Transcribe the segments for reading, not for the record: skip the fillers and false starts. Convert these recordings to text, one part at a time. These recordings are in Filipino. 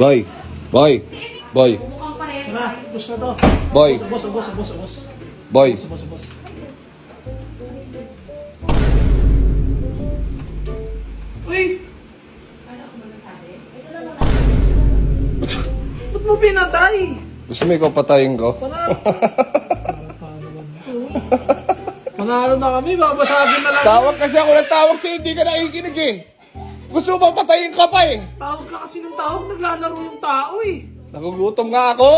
Boy! Boy! Boy! Tara, ubos na to. Boy! Ubos. Boy! Ubos. Uy! Ba't mo pinatay? Gusto mo ikaw patayin ko? Panalo na kami, babasagin na lang. Tawag kasi ako ng tawag sa'yo, hindi ka nakikinig eh. Gusto mo bang patayin ka pa eh? Tawag ka kasi ng tawag, naglalaro yung tao eh. Nagugutom nga ako.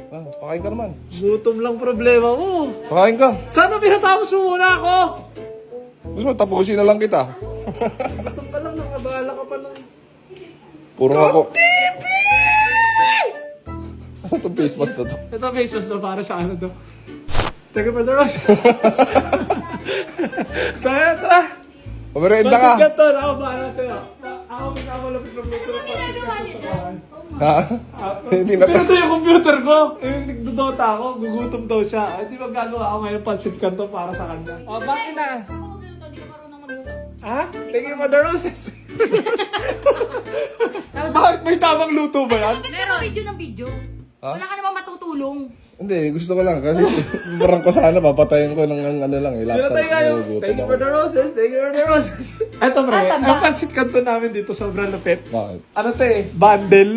Ah, pakain ka naman. Gutom lang problema mo. Pakain ka. Sana pinatapos mo muna ako. Gusto mo tapusin na lang kita. Gutom ka lang, nakabala ka pa lang. Puro ako. Ano itong face mask na to? Ito face mask na para sa ano to. Teka pa the roses. Tara. Pamerenda ka. Pansit Canton, ako bahala sa'yo. Ako magkamalapit ng luto ng pansit Canton sa bahay. Ha? Hindi na Pero ito yung computer ko. Yung nagdodota ako, gugutom daw siya. Hindi magagawa ako ngayon pansit Canton para sa kanya. O, bakit na? Ha? Thank you for the roses. Bakit may tamang luto ba yan? Meron video ng video. Ha? Wala ka namang matutulong. Hindi, gusto ko lang kasi parang ko sana papatayin ko ng ano lang eh. Pero tayo kayo. Thank you for the roses. Thank you for the roses. Eto pre, ang pansit Canton namin dito sobrang lupit. Bakit? Ano to eh? Bundle.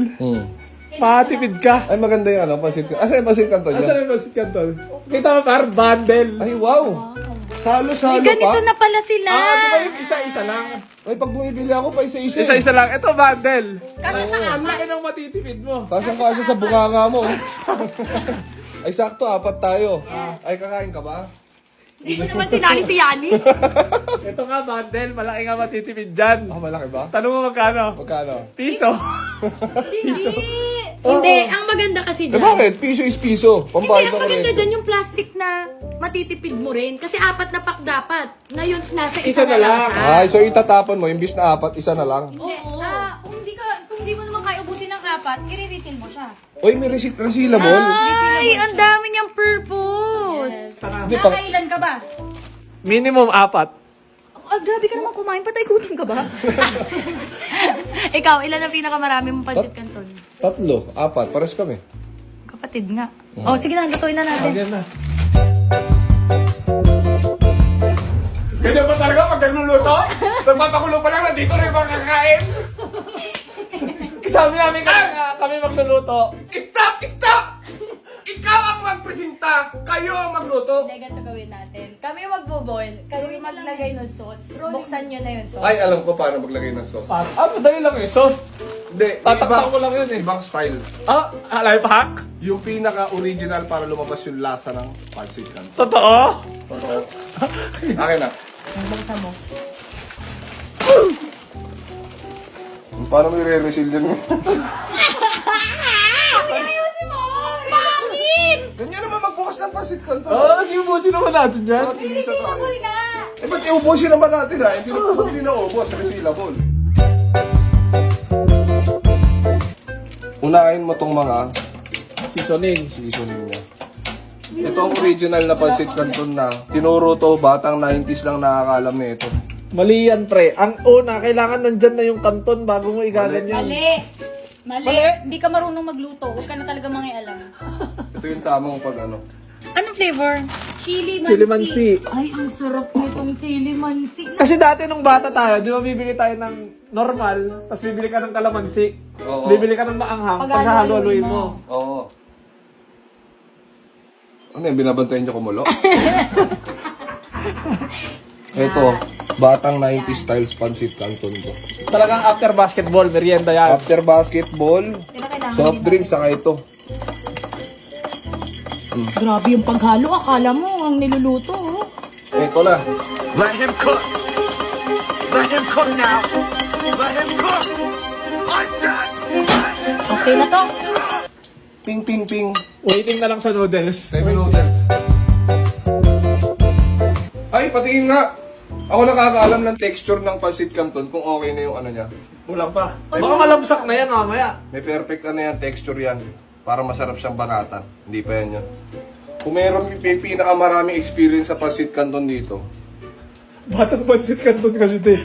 Makatipid ka. Ay maganda yung ano, pansit ka. Asa yung pansit kanto niya? Asan yung pansit Canton? Kita mo par, bundle. Ay wow! Salo-salo pa? Ganito na pala sila. Di ba yung isa-isa lang? Ay pag bumibili ako pa isa-isa. Isa-isa lang. Ito bundle. Kasi sa Ang amin. laki ng matitipid mo. Kasang-kasya sa bunganga mo. Ay sakto, apat tayo. Ay kakain ka ba? Hindi ko naman sinali si Yani. Ito nga bundle, malaki nga matitipid dyan. Ah, malaki ba? Tanong mo magkano? Magkano? Piso. Hindi. Hindi. Ang maganda kasi Eh dyan. bakit? Piso is piso. Hindi, Pambayad ang ng maganda rento. dyan yung plastic na matitipid mo rin. Kasi 4 na pack dapat. Ngayon, nasa Isa isa na na lang lang. siya. Ay, so itatapon mo, imbis na apat, isa na lang. Oo. Kung hindi mo naman kaya ubusin ng 4, i-refill mo siya. Uy, may resealable. Ay, ang dami niyang purpose. Hindi, pang, Nakailan ka ba? Minimum 4. Ah, grabe ka naman kumain. Patay gutom ka ba? Ikaw, ilan ang pinakamarami mong pansit Canton? 3, 4, pares kami. Kapatid nga. Oh, sige na, lutuin na natin. Ayan na. Ganyan ba talaga pag nagluluto? Nagpapakulo pa lang, nandito na yung mga kakain. Sabi namin kami magluluto. Stop! Ikaw ang magpresenta, kayo ang magluto. Hindi, ganito gawin natin. Kami magbo-boil, kayo yung maglagay ng sauce. Buksan nyo na yung sauce. Ay, alam ko paano maglagay ng sauce. Madali lang yung sauce. Hindi, Tatakpan ko lang yun eh. Ibang style. Life hack? Yung pinaka-original para lumabas yung lasa ng pansit canton. Totoo? Totoo. Akin na. Buksan mo. Paano mo i-reseal yun? Ayusin mo! Bakit? Ganyan naman magbukas ng pansit canton. Kasi ubusin naman natin yan. Bakit hindi sa tayo? Resealable nga! Eh, ba't iubusin naman natin ha? Hindi na ubos, resealable. Unahin mo tong mga Seasoning. seasoning niya. Ito ang original na pansit canton na tinuro to, batang 90s lang nakakalam na ito. Mali yan, pre. Ang una, kailangan nandyan na yung kanton bago mo igaganyan. Mali. Hindi ka marunong magluto. Huwag ka na talaga mangialam. Ito yung tamang pag ano. Anong flavor? Chili mansi. Chili mansi. Ay, ang sarap nitong chili mansi. Kasi dati nung bata tayo, di ba bibili tayo ng normal, tapos bibili ka ng kalamansi, tapos Oo. bibili ka ng maanghang, Paghalo-haluin paghalo-haluin mo. Oo. Ano yung binabantayan niyo kumulo? Ito, batang 90s styles pansit canton to. Talagang after basketball, merienda yan. After basketball, Pero kailangan soft din drinks, saka ito. Grabe yung paghalo. Akala mo ang niluluto. Oh. Ito na. Let him cook. Let him cook now. Let him cook. I'm done. Okay na to. Ping, ping, ping. Waiting na lang sa noodles. 7 noodles. Ay, patingin nga. Ako nakakaalam ng texture ng pansit canton kung okay na yung ano niya. Kulang pa. Baka malamsak na yan mamaya. May perfect ano yan, texture yan. Para masarap siyang banatan. Hindi pa yan yun. Kung meron may pinakamaraming experience sa pansit canton dito, Batang pansit kanton kasi ito eh.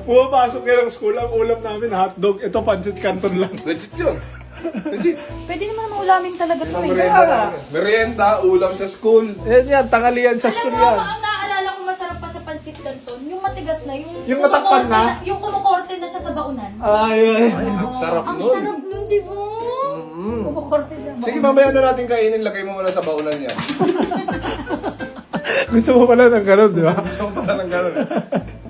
Pumapasok kayo ng school, ang ulam namin hotdog. Ito, pancit canton lang. Legit yun. Legit. Pwede naman maulamin talaga to eh. Merienda, ulam sa school. Yan, tangalian sa Alam school mo, yan. ang naaalala ko masarap pa sa pansit canton, yung matigas na, Yung natakpan na? Yung kumukorte na siya sa baunan. Ay. Sarap Ang nun. sarap nun, di ba? Kumukorte sa baunan. Sige, mamaya na natin kainin. Lagay mo muna sa baunan yan. Gusto mo pala ng ganun, di ba? Gusto ko pala ng gano'n.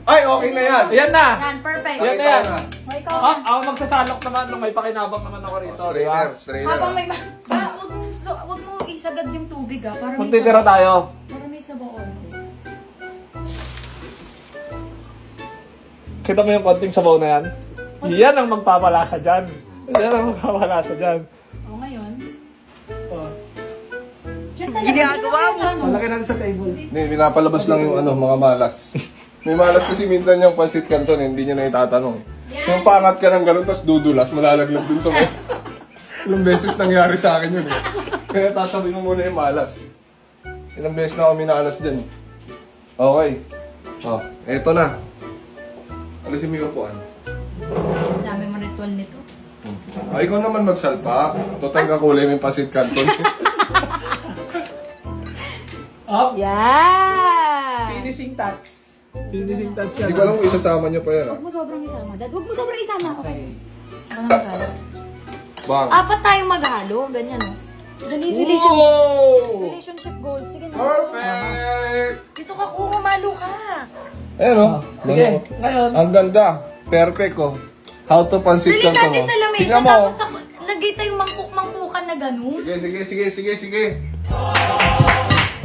Ay, okay na yan. Ayan na! Yan, perfect. Yan na Ikaw yan. na. May ikaw Ah, ako magsasalok naman nung may pakinabang naman ako rito, di ba? Strainer. Habang may... Wag mo isagad yung tubig ah. Para may Magtitira sabaw. tayo. Para may sabaw onte. Kita mo yung konting sabaw na yan? Yan ang magpapalasa dyan. Yan ang magpapalasa dyan. O ngayon, Oh. dyan talaga. Ginagawa mo. Malaki na sa table. Hindi, pinapalabas lang yung mga malas. May malas kasi minsan yung pansit canton, hindi niya na itatanong. Yung pangat ka ng gano'n, tapos dudulas, malalaglag dun sa may... Ilang beses nangyari sa akin yun eh. Kaya tatabi mo muna yung malas. Ilang beses na ako minalas dyan eh. Okay. Oh, eto na. Alisin mo yung upuan. Dami mo ritual nito. Ay, ikaw naman magsalpa. Total kakulay mo yung pansit canton. Up. Yeah! Finishing touch. Finishing touch yan. Hindi ko alam kung isasama niyo pa yan ah. Huwag mo sobrang isama, Dad. Huwag mo sobrang isama. Okay. Walang maghalo. Bang. Apat tayong maghalo. Ganyan, oh. Dali, Wow! relationship goals. Sige na. Perfect! Dito ka, kumalo ka. Ayan o. Sige, ngayon. Ang ganda. Perfect oh. How to pansit Dali canton natin oh. sa lamesa. Tingnan mo. Tapos ako, lagay tayong mangkuk-mangkukan na ganun. Sige.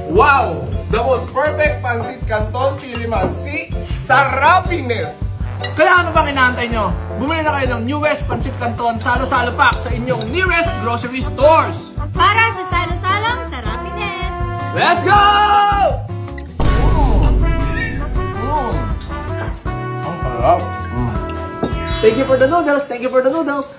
Wow! The most perfect pansit canton Chilimansi sa Rapines! Kaya ano bang inaantay nyo? Bumili na kayo ng newest Pancit Canton Salo-Salo Pack sa inyong nearest grocery stores. Para sa salo-salong sa Rapines. Let's go! Ang sarap. Thank you for the noodles. Thank you for the noodles.